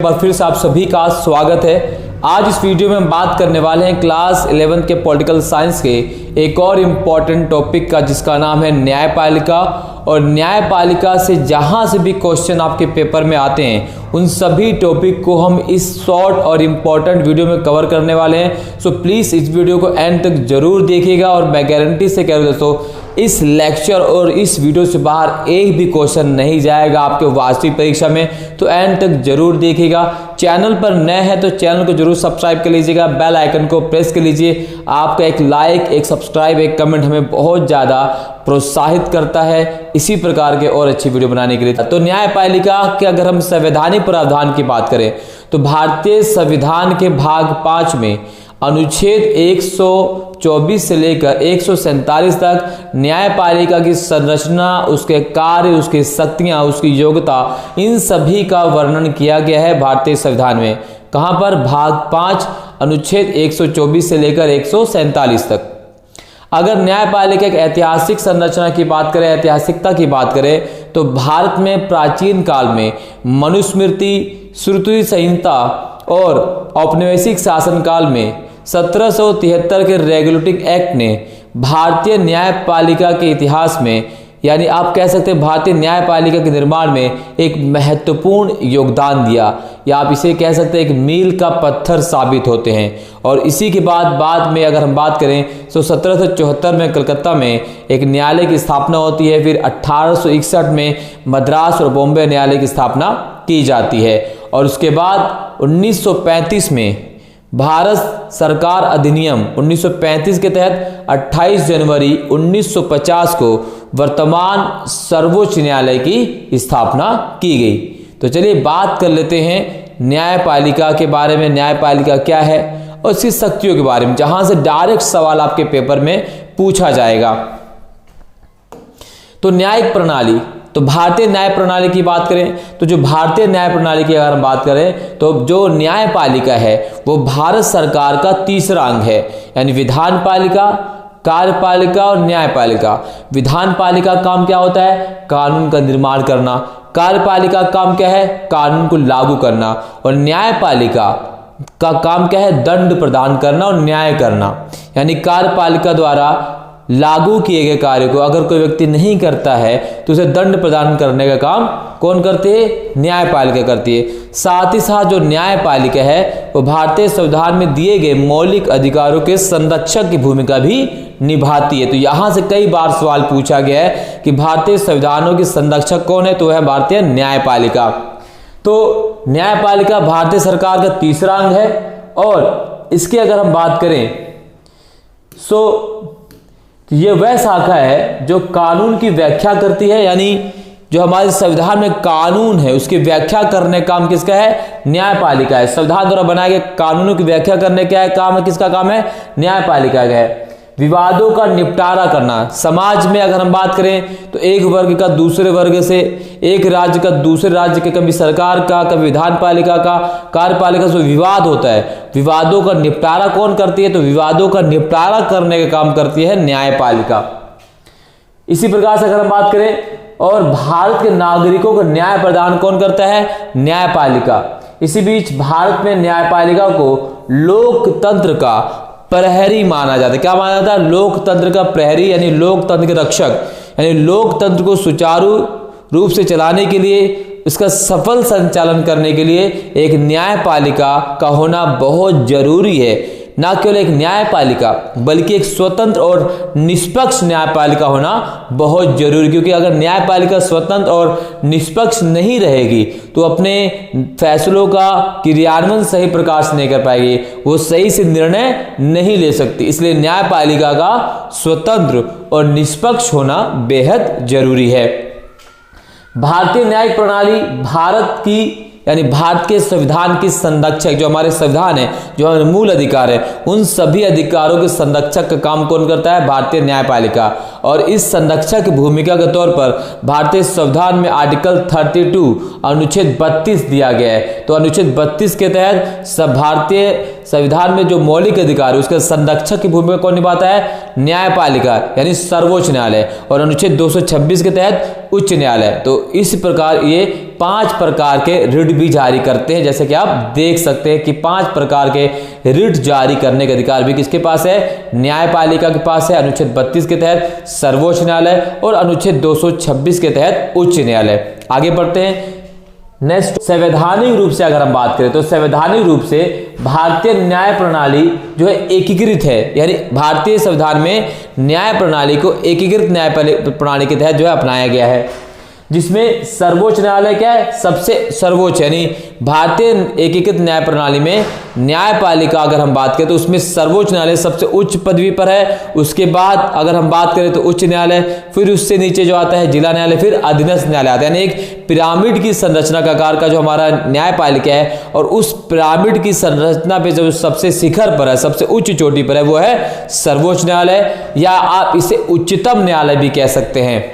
बार फिर से आप सभी का स्वागत है। आज इस वीडियो में हम बात करने वाले हैं क्लास 11 के पॉलिटिकल साइंस के एक और इम्पॉर्टेंट टॉपिक का, जिसका नाम है न्यायपालिका। और न्यायपालिका से जहां से भी क्वेश्चन आपके पेपर में आते हैं उन सभी टॉपिक को हम इस शॉर्ट और इम्पॉर्टेंट वीडियो में कवर करने वाले हैं। सो प्लीज़ इस वीडियो को एंड तक जरूर देखिएगा। और मैं गारंटी से कह रहा हूं दोस्तों, इस लेक्चर और इस वीडियो से बाहर एक भी क्वेश्चन नहीं जाएगा आपके वार्षिक परीक्षा में, तो एंड तक जरूर देखिएगा। चैनल पर नए हैं तो चैनल को जरूर सब्सक्राइब कर लीजिएगा, बेल आइकन को प्रेस कर लीजिए। आपका एक लाइक, एक सब्सक्राइब, एक कमेंट हमें बहुत ज़्यादा प्रोत्साहित करता है इसी प्रकार के और अच्छी वीडियो बनाने के लिए। तो न्यायपालिका के अगर हम संवैधानिक प्रावधान की बात करें तो भारतीय संविधान के भाग 5 में अनुच्छेद 124 से लेकर 147 तक न्यायपालिका की संरचना, उसके कार्य, उसकी शक्तियां, उसकी योग्यता, इन सभी का वर्णन किया गया है भारतीय संविधान में। कहां पर? भाग 5 अनुच्छेद 124 से लेकर 147 तक। अगर न्यायपालिका की ऐतिहासिक संरचना की बात करें, ऐतिहासिकता की बात करें, तो भारत में प्राचीन काल में मनुस्मृति, श्रुति संहिता और औपनिवेशिक शासनकाल में 1773 के रेगुलेटिंग एक्ट ने भारतीय न्यायपालिका के इतिहास में, यानी आप कह सकते हैं भारतीय न्यायपालिका के निर्माण में एक महत्वपूर्ण योगदान दिया, या आप इसे कह सकते हैं एक मील का पत्थर साबित होते हैं। और इसी के बाद में अगर हम बात करें तो 1774 में कलकत्ता में एक न्यायालय की स्थापना होती है। फिर 1861 में मद्रास और बॉम्बे न्यायालय की स्थापना की जाती है। और उसके बाद 1935 में भारत सरकार अधिनियम 1935 के तहत 28 जनवरी 1950 को वर्तमान सर्वोच्च न्यायालय की स्थापना की गई। तो चलिए बात कर लेते हैं न्यायपालिका के बारे में। न्यायपालिका क्या है और इसकी शक्तियों के बारे में, जहां से डायरेक्ट सवाल आपके पेपर में पूछा जाएगा। तो न्यायिक प्रणाली, तो भारतीय न्याय प्रणाली की बात करें तो जो भारतीय न्याय प्रणाली की अगर हम बात करें तो जो न्यायपालिका है वो भारत सरकार का तीसरा अंग है, यानी विधानपालिका, कार्यपालिका और न्यायपालिका। विधानपालिका का काम क्या होता है? कानून का निर्माण करना। कार्यपालिका का काम क्या है? कानून को लागू करना। और न्यायपालिका का काम क्या है? दंड प्रदान करना और न्याय करना। यानी कार्यपालिका द्वारा लागू किए गए कार्य को अगर कोई व्यक्ति नहीं करता है तो उसे दंड प्रदान करने का काम कौन करते हैं? न्यायपालिका करती है। साथ ही साथ जो न्यायपालिका है वो भारतीय संविधान में दिए गए मौलिक अधिकारों के संरक्षक की भूमिका भी निभाती है। तो यहां से कई बार सवाल पूछा गया है कि भारतीय संविधानों के संरक्षक कौन है, तो वह भारतीय न्यायपालिका। तो न्यायपालिका भारतीय सरकार का तीसरा अंग है। और इसकी अगर हम बात करें तो ये वह शाखा है जो कानून की व्याख्या करती है, यानी जो हमारे संविधान में कानून है उसकी व्याख्या करने का काम किसका है? न्यायपालिका है। संविधान द्वारा बनाए गए कानूनों की व्याख्या करने का काम है, किसका काम है? न्यायपालिका का है। विवादों का निपटारा करना, समाज में अगर हम बात करें तो एक वर्ग का दूसरे वर्ग से, एक राज्य का दूसरे राज्य के, कभी सरकार का, कभी विधानपालिका का, कार्यपालिका से विवाद होता है। विवादों का निपटारा कौन करती है? तो विवादों का निपटारा करने का काम करती है न्यायपालिका। इसी प्रकार से अगर हम बात करें, और भारत के नागरिकों को न्याय प्रदान कौन करता है? न्यायपालिका। इसी बीच भारत में न्यायपालिका को लोकतंत्र का प्रहरी माना जाता है। क्या माना जाता है? लोकतंत्र का प्रहरी, यानी लोकतंत्र के रक्षक, यानी लोकतंत्र को सुचारू रूप से चलाने के लिए, इसका सफल संचालन करने के लिए एक न्यायपालिका का होना बहुत जरूरी है। ना केवल एक न्यायपालिका बल्कि एक स्वतंत्र और निष्पक्ष न्यायपालिका होना बहुत जरूरी, क्योंकि अगर न्यायपालिका स्वतंत्र और निष्पक्ष नहीं रहेगी तो अपने फैसलों का क्रियान्वयन सही प्रकार से नहीं कर पाएगी, वो सही से निर्णय नहीं ले सकती। इसलिए न्यायपालिका का स्वतंत्र और निष्पक्ष होना बेहद जरूरी है। भारतीय न्यायिक प्रणाली भारत की, यानी भारत के संविधान की संरक्षक, जो हमारे संविधान है, जो हमारे मूल अधिकार है, उन सभी अधिकारों के संरक्षक का काम कौन करता है? भारतीय न्यायपालिका। और इस संरक्षक की भूमिका के तौर पर भारतीय संविधान में आर्टिकल 32 अनुच्छेद 32 दिया गया है। तो अनुच्छेद 32 के तहत सब भारतीय संविधान में जो मौलिक अधिकार है उसके संरक्षक की भूमिका कौन निभाता है? न्यायपालिका यानी सर्वोच्च न्यायालय। और अनुच्छेद 226 के तहत उच्च न्यायालय। तो इस प्रकार ये 5 प्रकार के रिट भी जारी करते हैं। जैसे कि आप देख सकते हैं कि 5 प्रकार के रिट जारी करने का अधिकार भी किसके पास है? न्यायपालिका के पास है। अनुच्छेद 32 के तहत सर्वोच्च न्यायालय और अनुच्छेद 226 के तहत उच्च न्यायालय। आगे बढ़ते हैं। नेक्स्ट, संवैधानिक रूप से अगर हम बात करें तो संवैधानिक रूप से भारतीय न्याय प्रणाली जो है एकीकृत है, यानी भारतीय संविधान में न्याय प्रणाली को एकीकृत न्याय प्रणाली के तहत जो है अपनाया गया है, जिसमें सर्वोच्च न्यायालय क्या है? सबसे सर्वोच्च, यानी भारतीय एकीकृत न्याय प्रणाली में न्यायपालिका अगर हम बात करें तो उसमें सर्वोच्च न्यायालय सबसे उच्च पदवी पर है। उसके बाद अगर हम बात करें तो उच्च न्यायालय, फिर उससे नीचे जो आता है जिला न्यायालय, फिर अधीनस्थ न्यायालय आता है। यानी एक पिरामिड की संरचना का आकार का जो हमारा न्यायपालिका है, और उस पिरामिड की संरचना पे जो सबसे शिखर पर है, सबसे उच्च चोटी पर है, वो है सर्वोच्च न्यायालय, या आप इसे उच्चतम न्यायालय भी कह सकते हैं।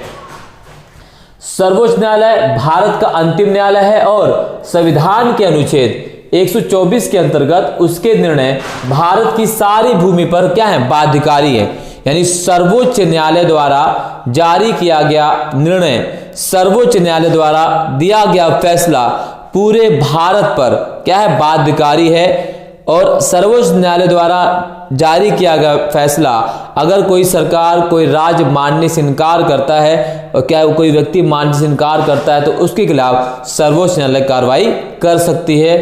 सर्वोच्च न्यायालय भारत का अंतिम न्यायालय है और संविधान के अनुच्छेद 124 के अंतर्गत उसके निर्णय भारत की सारी भूमि पर क्या है? बाध्यकारी है। यानी सर्वोच्च न्यायालय द्वारा जारी किया गया निर्णय, सर्वोच्च न्यायालय द्वारा दिया गया फैसला पूरे भारत पर क्या है? बाध्यकारी है। और सर्वोच्च न्यायालय द्वारा जारी किया गया फैसला अगर कोई सरकार, कोई राज्य मानने से इनकार करता है, और क्या कोई व्यक्ति मानने से इनकार करता है, तो उसके खिलाफ सर्वोच्च न्यायालय कार्रवाई कर सकती है।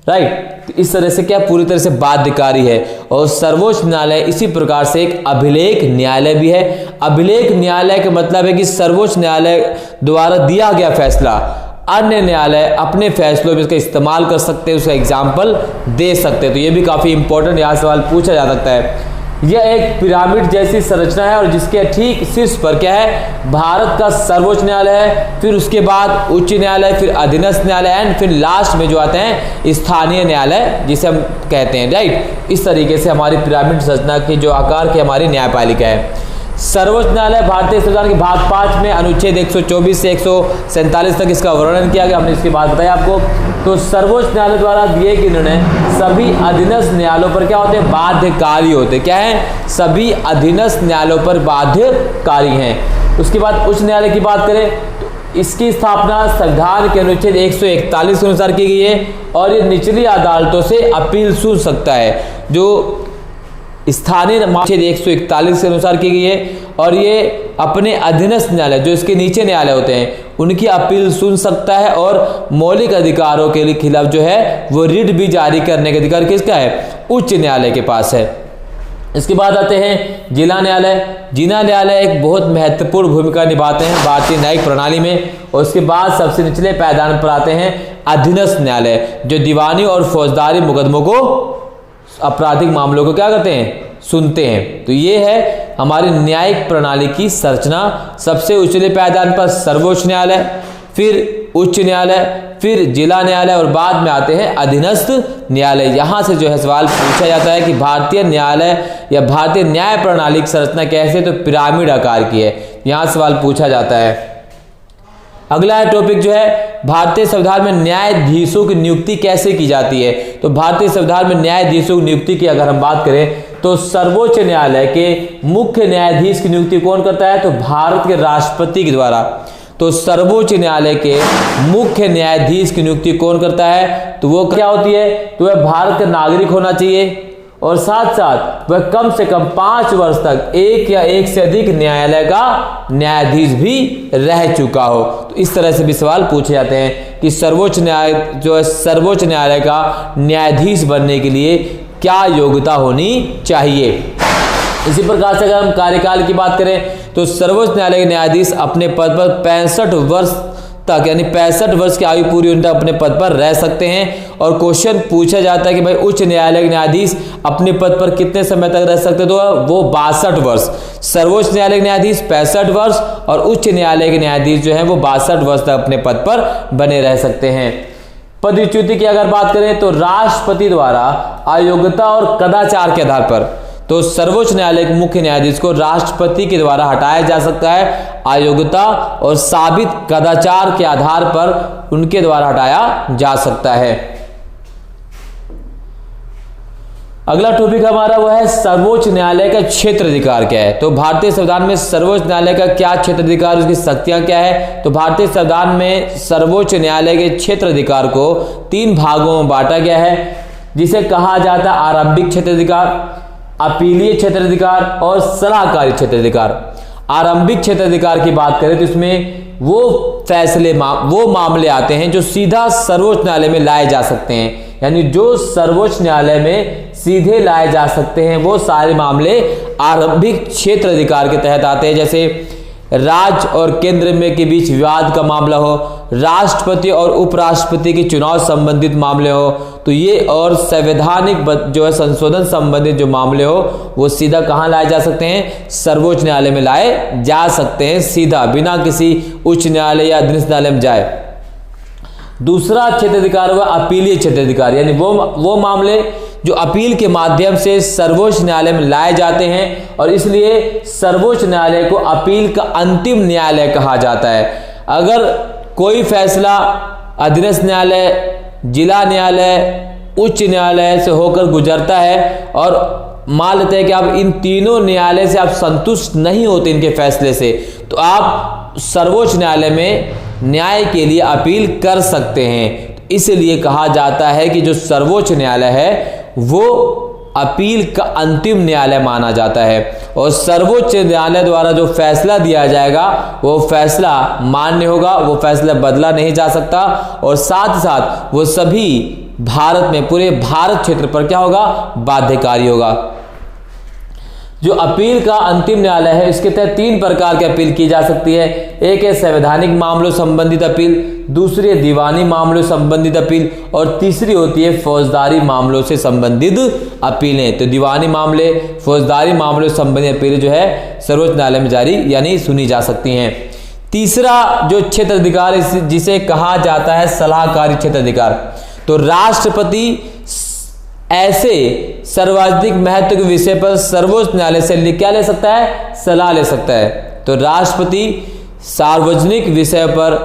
राइट, इस तरह से क्या पूरी तरह से बाध्यकारी है। और सर्वोच्च न्यायालय इसी प्रकार से एक अभिलेख न्यायालय भी है। अभिलेख न्यायालय का मतलब है कि सर्वोच्च न्यायालय द्वारा दिया गया फैसला अन्य न्यायालय अपने फैसलों में इसका इस्तेमाल कर सकते हैं, उसका एग्जाम्पल दे सकते हैं। तो ये भी काफी इंपॉर्टेंट यहाँ सवाल पूछा जा सकता है। यह एक पिरामिड जैसी संरचना है और जिसके ठीक शीर्ष पर क्या है? भारत का सर्वोच्च न्यायालय है, फिर उसके बाद उच्च न्यायालय, फिर अधीनस्थ न्यायालय, एंड फिर लास्ट में जो आते हैं स्थानीय न्यायालय, जिसे हम कहते हैं। राइट, इस तरीके से हमारी पिरामिड संरचना की जो आकार की हमारी न्यायपालिका है। सर्वोच्च न्यायालय भारतीय संविधान के भाग 5 में अनुच्छेद 124 से 147 तक इसका वर्णन किया गया, हमने इसकी बात बताई आपको। तो सर्वोच्च न्यायालय द्वारा दिए गए निर्णय सभी अधीनस्थ न्यायालयों पर क्या होते हैं? बाध्यकारी होते हैं। क्या है? सभी अधीनस्थ न्यायालयों पर बाध्यकारी हैं। उसके बाद उच्च न्यायालय की बात करें तो इसकी स्थापना संविधान के अनुच्छेद 141 के अनुसार की गई है, और ये निचली अदालतों से अपील सुन सकता है। जो स्थानीय अनुच्छेद 141 के अनुसार की गई है, और ये अपने अधीनस्थ न्यायालय जो इसके नीचे न्यायालय होते हैं उनकी अपील सुन सकता है, और मौलिक अधिकारों के खिलाफ जो है वो रिट भी जारी करने का अधिकार किसका है? उच्च न्यायालय के पास है। इसके बाद आते हैं जिला न्यायालय। जिला न्यायालय एक बहुत महत्वपूर्ण भूमिका निभाते हैं भारतीय न्यायिक प्रणाली में। और उसके बाद सबसे निचले पायदान पर आते हैं अधीनस्थ न्यायालय, जो दीवानी और फौजदारी मुकदमों को, आपराधिक मामलों को क्या करते हैं? सुनते हैं। तो ये है हमारी न्यायिक प्रणाली की संरचना। सबसे उच्चले पायदान पर सर्वोच्च न्यायालय, फिर उच्च न्यायालय, फिर जिला न्यायालय, और बाद में आते हैं अधीनस्थ न्यायालय। यहाँ से जो है सवाल पूछा जाता है कि भारतीय न्यायालय या भारतीय न्याय प्रणाली की संरचना कैसे? तो पिरामिड आकार की है, यहाँ सवाल पूछा जाता है। अगला टॉपिक जो है भारतीय संविधान में न्यायाधीशों की नियुक्ति कैसे की जाती है। तो भारतीय संविधान में न्यायाधीशों की नियुक्ति की अगर हम बात करें तो सर्वोच्च न्यायालय के मुख्य न्यायाधीश की नियुक्ति कौन करता है? तो भारत के राष्ट्रपति के द्वारा। तो सर्वोच्च न्यायालय के मुख्य न्यायाधीश की नियुक्ति कौन करता है? तो वो क्या होती है? तो वह भारत का नागरिक होना चाहिए, और साथ साथ वह कम से कम 5 वर्ष तक एक या एक से अधिक न्यायालय का न्यायाधीश भी रह चुका हो। तो इस तरह से भी सवाल पूछे जाते हैं कि सर्वोच्च न्याय जो है, सर्वोच्च न्यायालय का न्यायाधीश बनने के लिए क्या योग्यता होनी चाहिए। इसी प्रकार से अगर हम कार्यकाल की बात करें तो सर्वोच्च न्यायालय के न्यायाधीश अपने पद पर 65 वर्ष तक, यानी 65 वर्ष की आयु पूरी होने तक अपने पद पर रह सकते हैं। और क्वेश्चन पूछा जाता है कि भाई उच्च न्यायालय के न्यायाधीश अपने पद पर कितने समय तक रह सकते? तो वो 62 वर्ष। सर्वोच्च न्यायालय के न्यायाधीश 65 वर्ष, और उच्च न्यायालय के न्यायाधीश जो है वो 62 वर्ष तक अपने पद पर बने रह सकते हैं। पदच्युति की अगर बात करें तो राष्ट्रपति द्वारा अयोग्यता और कदाचार के आधार पर, तो सर्वोच्च न्यायालय के मुख्य न्यायाधीश को राष्ट्रपति के द्वारा हटाया जा सकता है। अयोग्यता और साबित कदाचार के आधार पर उनके द्वारा हटाया जा सकता है। अगला टॉपिक हमारा वो है सर्वोच्च न्यायालय का क्षेत्राधिकार क्या है। तो भारतीय संविधान में सर्वोच्च न्यायालय का क्या क्षेत्राधिकार, उसकी शक्तियां क्या है। तो भारतीय संविधान में सर्वोच्च न्यायालय के क्षेत्राधिकार को 3 भागों में बांटा गया है, जिसे कहा जाता है आरंभिक क्षेत्राधिकार, अपीलीय क्षेत्राधिकार और सलाहकारी क्षेत्राधिकार। आरंभिक क्षेत्राधिकार की बात करें तो इसमें वो मामले आते हैं जो सीधा सर्वोच्च न्यायालय में लाए जा सकते हैं, यानी जो सर्वोच्च न्यायालय में सीधे लाए जा सकते हैं वो सारे मामले आरंभिक क्षेत्राधिकार के तहत आते हैं। जैसे राज्य और केंद्र में के बीच विवाद का मामला हो, राष्ट्रपति और उपराष्ट्रपति के चुनाव संबंधित मामले हो, तो ये और संवैधानिक जो है संशोधन संबंधित जो मामले हो वो सीधा कहाँ लाए जा सकते हैं, सर्वोच्च न्यायालय में लाए जा सकते हैं, सीधा बिना किसी उच्च न्यायालय या अधीनस्थ न्यायालय में जाए। दूसरा क्षेत्राधिकार हुआ अपीलीय क्षेत्राधिकार, यानी वो मामले जो अपील के माध्यम से सर्वोच्च न्यायालय में लाए जाते हैं और इसलिए सर्वोच्च न्यायालय को अपील का अंतिम न्यायालय कहा जाता है। अगर कोई फैसला अधीनस्थ न्यायालय, जिला न्यायालय, उच्च न्यायालय से होकर गुजरता है और मान लेते हैं कि आप इन तीनों न्यायालय से आप संतुष्ट नहीं होते इनके फैसले से, तो आप सर्वोच्च न्यायालय में न्याय के लिए अपील कर सकते हैं। इसलिए कहा जाता है कि जो सर्वोच्च न्यायालय है वो अपील का अंतिम न्यायालय माना जाता है और सर्वोच्च न्यायालय द्वारा जो फैसला दिया जाएगा वो फैसला मान्य होगा, वो फैसला बदला नहीं जा सकता और साथ ही साथ वो सभी भारत में, पूरे भारत क्षेत्र पर क्या होगा, बाध्यकारी होगा। जो अपील का अंतिम न्यायालय है इसके तहत 3 प्रकार की अपील की जा सकती है। एक है संवैधानिक मामलों संबंधित अपील, दूसरी है दीवानी मामलों संबंधित अपील और तीसरी होती है फौजदारी मामलों से संबंधित अपीलें। तो दीवानी मामले, फौजदारी मामलों से संबंधित अपीलें जो है सर्वोच्च न्यायालय में जारी यानी सुनी जा सकती हैं। तीसरा जो क्षेत्राधिकार जिसे कहा जाता है सलाहकारी क्षेत्राधिकार, तो राष्ट्रपति ऐसे सार्वजनिक महत्व के विषय पर सर्वोच्च न्यायालय से क्या ले सकता है, सलाह ले सकता है। तो राष्ट्रपति सार्वजनिक विषय पर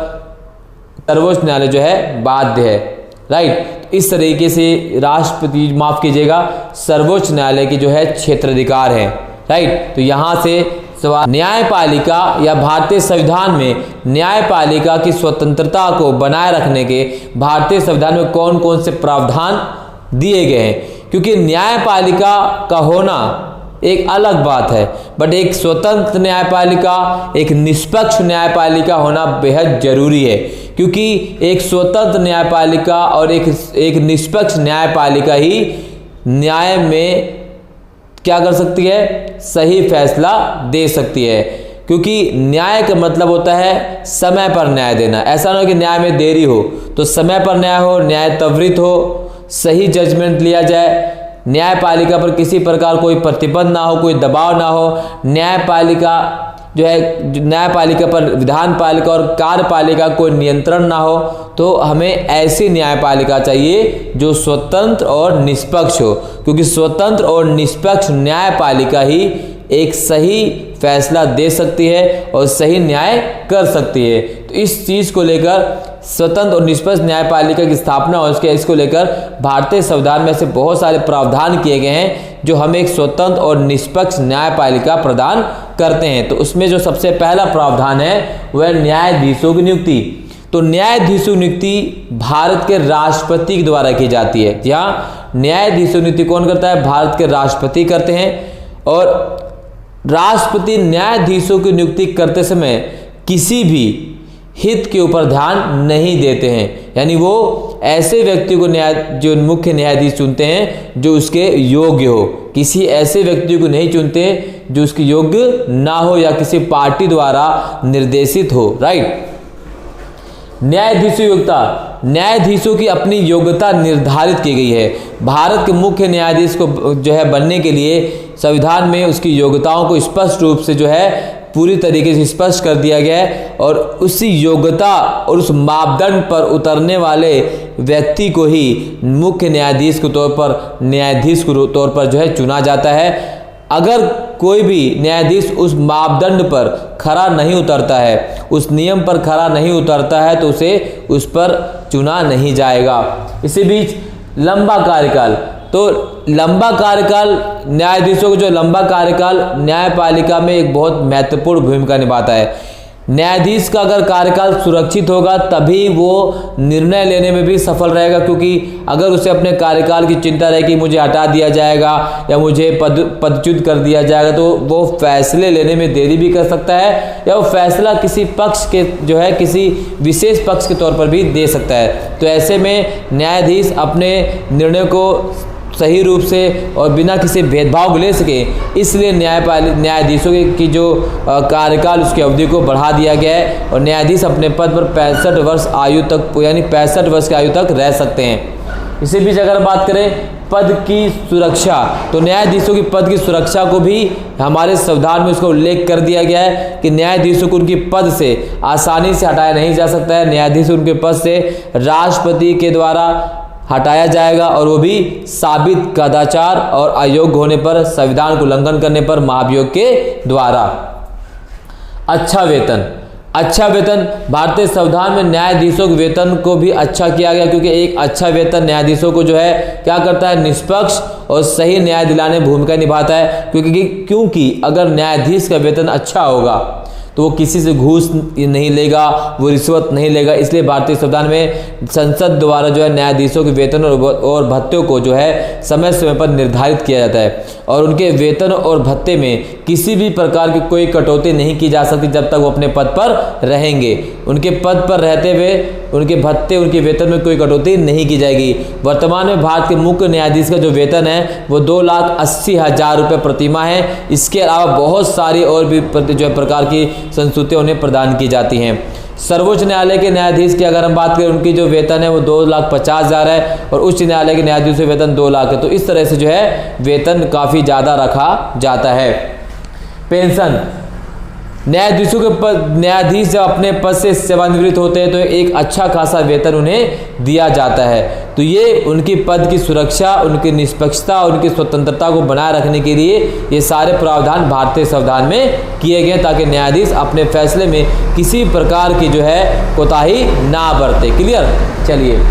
सर्वोच्च न्यायालय जो है बाध्य है, राइट। इस तरीके से राष्ट्रपति, माफ कीजिएगा, सर्वोच्च न्यायालय की जो है क्षेत्राधिकार है, राइट। तो यहां से सवाल, न्यायपालिका या भारतीय संविधान में न्यायपालिका की स्वतंत्रता को बनाए रखने के भारतीय संविधान में कौन कौन से प्रावधान दिए गए हैं। क्योंकि न्यायपालिका का होना एक अलग बात है, बट एक स्वतंत्र न्यायपालिका, एक निष्पक्ष न्यायपालिका होना बेहद जरूरी है। क्योंकि एक स्वतंत्र न्यायपालिका और एक निष्पक्ष न्यायपालिका ही न्याय में क्या कर सकती है, सही फैसला दे सकती है। क्योंकि न्याय का मतलब होता है समय पर न्याय देना। ऐसा ना हो कि न्याय में देरी हो, तो समय पर न्याय हो, न्याय त्वरित हो, सही जजमेंट लिया जाए, न्यायपालिका पर किसी प्रकार कोई प्रतिबंध ना हो, कोई दबाव ना हो, न्यायपालिका जो है, न्यायपालिका पर विधान पालिका और कार्यपालिका कोई नियंत्रण ना हो। तो हमें ऐसी न्यायपालिका चाहिए जो स्वतंत्र और निष्पक्ष हो, क्योंकि स्वतंत्र और निष्पक्ष न्यायपालिका ही एक सही फैसला दे सकती है और सही न्याय कर सकती है। तो इस चीज़ को लेकर स्वतंत्र और निष्पक्ष न्यायपालिका की स्थापना और इसको लेकर भारतीय संविधान में से बहुत सारे प्रावधान किए गए हैं जो हमें एक स्वतंत्र और निष्पक्ष न्यायपालिका प्रदान करते हैं। तो उसमें जो सबसे पहला प्रावधान है वह न्यायाधीशों की नियुक्ति। तो न्यायाधीशों की नियुक्ति भारत के राष्ट्रपति के द्वारा की जाती है। यहाँ न्यायाधीशों की नियुक्ति कौन करता है, भारत के राष्ट्रपति करते हैं। और राष्ट्रपति न्यायाधीशों की नियुक्ति करते समय किसी भी हित के ऊपर ध्यान नहीं देते हैं, यानी वो ऐसे व्यक्ति को जो मुख्य न्यायाधीश चुनते हैं जो उसके योग्य हो, किसी ऐसे व्यक्ति को नहीं चुनते जो उसके योग्य ना हो या किसी पार्टी द्वारा निर्देशित हो, राइट। न्यायाधीशों योग्यता, न्यायाधीशों की अपनी योग्यता निर्धारित की गई है। भारत के मुख्य न्यायाधीश को जो है बनने के लिए संविधान में उसकी योग्यताओं को स्पष्ट रूप से जो है पूरी तरीके से स्पष्ट कर दिया गया है और उसी योग्यता और उस मापदंड पर उतरने वाले व्यक्ति को ही मुख्य न्यायाधीश के तौर पर, न्यायाधीश के तौर पर जो है चुना जाता है। अगर कोई भी न्यायाधीश उस मापदंड पर खरा नहीं उतरता है, उस नियम पर खरा नहीं उतरता है, तो उसे उस पर चुना नहीं जाएगा। इसी बीच लंबा कार्यकाल, तो लंबा कार्यकाल न्यायाधीशों का जो लंबा कार्यकाल न्यायपालिका में एक बहुत महत्वपूर्ण भूमिका निभाता है। न्यायाधीश का अगर कार्यकाल सुरक्षित होगा तभी वो निर्णय लेने में भी सफल रहेगा, क्योंकि अगर उसे अपने कार्यकाल की चिंता रहे कि मुझे हटा दिया जाएगा या मुझे पदच्युत कर दिया जाएगा, तो वो फैसले लेने में देरी भी कर सकता है या वो फैसला किसी पक्ष के जो है किसी विशेष पक्ष के तौर पर भी दे सकता है। तो ऐसे में न्यायाधीश अपने निर्णय को सही रूप से और बिना किसी भेदभाव को ले सके, इसलिए न्यायाधीशों की जो कार्यकाल उसकी अवधि को बढ़ा दिया गया है और न्यायाधीश अपने पद पर 65 वर्ष आयु तक यानी 65 वर्ष की आयु तक रह सकते हैं। इसी बीच अगर बात करें पद की सुरक्षा, तो न्यायाधीशों की पद की सुरक्षा को भी हमारे संविधान में उसका उल्लेख कर दिया गया है कि न्यायाधीशों को उनकी पद से आसानी से हटाया नहीं जा सकता है। न्यायाधीश उनके पद से राष्ट्रपति के द्वारा हटाया जाएगा और वो भी साबित कदाचार और अयोग्य होने पर, संविधान को उल्लंघन करने पर महाभियोग के द्वारा। अच्छा वेतन भारतीय संविधान में न्यायाधीशों के वेतन को भी अच्छा किया गया, क्योंकि एक अच्छा वेतन न्यायाधीशों को जो है क्या करता है, निष्पक्ष और सही न्याय दिलाने में भूमिका निभाता है। क्योंकि अगर न्यायाधीश का वेतन अच्छा होगा तो वो किसी से घूस नहीं लेगा, वो रिश्वत नहीं लेगा। इसलिए भारतीय संविधान में संसद द्वारा जो है न्यायाधीशों के वेतन और भत्ते को जो है समय समय पर निर्धारित किया जाता है और उनके वेतन और भत्ते में किसी भी प्रकार की कोई कटौती नहीं की जा सकती जब तक वो अपने पद पर रहेंगे। उनके पद पर रहते हुए उनके भत्ते, उनके वेतन में कोई कटौती नहीं की जाएगी। वर्तमान में भारत के मुख्य न्यायाधीश का जो वेतन है वो 2,80,000 रुपये प्रतिमाह है। इसके अलावा बहुत सारी और भी जो है प्रकार की संस्तुतियां उन्हें प्रदान की जाती हैं। सर्वोच्च न्यायालय के न्यायाधीश की अगर हम बात करें, उनकी जो वेतन है वो 2,50,000 है और उच्च न्यायालय के न्यायाधीश से वेतन 2 लाख है। तो इस तरह से जो है वेतन काफ़ी ज़्यादा रखा जाता है। पेंशन, न्यायाधीश जब अपने पद से सेवानिवृत्त होते हैं तो एक अच्छा खासा वेतन उन्हें दिया जाता है। तो ये उनकी पद की सुरक्षा, उनकी निष्पक्षता, उनकी स्वतंत्रता को बनाए रखने के लिए ये सारे प्रावधान भारतीय संविधान में किए गए ताकि न्यायाधीश अपने फैसले में किसी प्रकार की जो है कोताही ना बरते। क्लियर? चलिए,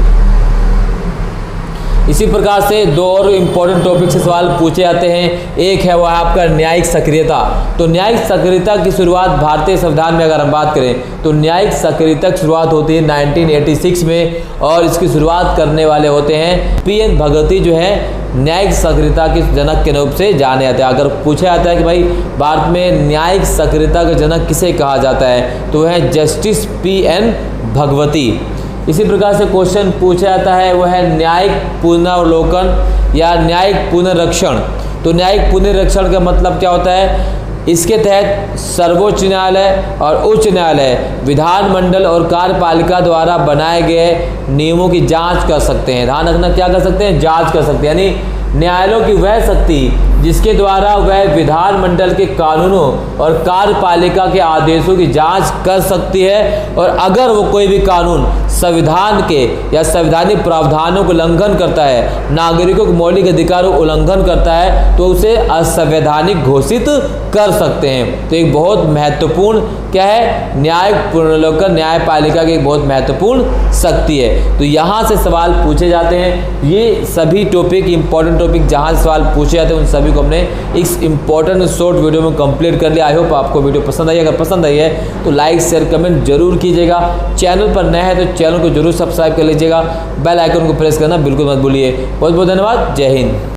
इसी प्रकार से दो और इम्पोर्टेंट टॉपिक से सवाल पूछे जाते हैं। एक है वो आपका न्यायिक सक्रियता। तो न्यायिक सक्रियता की शुरुआत भारतीय संविधान में अगर हम बात करें तो न्यायिक सक्रियता की शुरुआत होती है 1986 में और इसकी शुरुआत करने वाले होते हैं PN भगवती, जो है न्यायिक सक्रियता के जनक के रूप से जाने जाते हैं। अगर पूछा जाता है कि भाई भारत में न्यायिक सक्रियता का जनक किसे कहा जाता है तो वह है जस्टिस PN भगवती। इसी प्रकार से क्वेश्चन पूछा जाता है वह है न्यायिक पुनरावलोकन या न्यायिक पुनरीक्षण। तो न्यायिक पुनरीक्षण का मतलब क्या होता है? इसके तहत सर्वोच्च न्यायालय और उच्च न्यायालय विधानमंडल और कार्यपालिका द्वारा बनाए गए नियमों की जांच कर सकते हैं। ध्यान रखना, क्या कर सकते हैं? जांच कर सकते हैं। यानी न्यायालयों की वह शक्ति जिसके द्वारा वह विधानमंडल के कानूनों और कार्यपालिका के आदेशों की जांच कर सकती है और अगर वो कोई भी कानून संविधान के या संवैधानिक प्रावधानों को उल्लंघन करता है, नागरिकों के मौलिक अधिकारों को उल्लंघन करता है, तो उसे असंवैधानिक घोषित कर सकते हैं। तो एक बहुत महत्वपूर्ण क्या है? न्यायिक पुनरावलोकन न्यायपालिका की एक बहुत महत्वपूर्ण शक्ति है। तो यहाँ से सवाल पूछे जाते हैं। ये सभी टॉपिक, इंपॉर्टेंट टॉपिक जहाँ से सवाल पूछे जाते हैं उन सभी को हमने इस इंपॉर्टेंट शॉर्ट वीडियो में कंप्लीट कर लिया। आई होप आपको वीडियो पसंद आई। अगर पसंद आई है तो लाइक शेयर कमेंट जरूर कीजिएगा। चैनल पर नए हैं तो चैनल को जरूर सब्सक्राइब कर लीजिएगा। बेल आइकन को प्रेस करना बिल्कुल मत भूलिए। बहुत बहुत धन्यवाद। जय हिंद।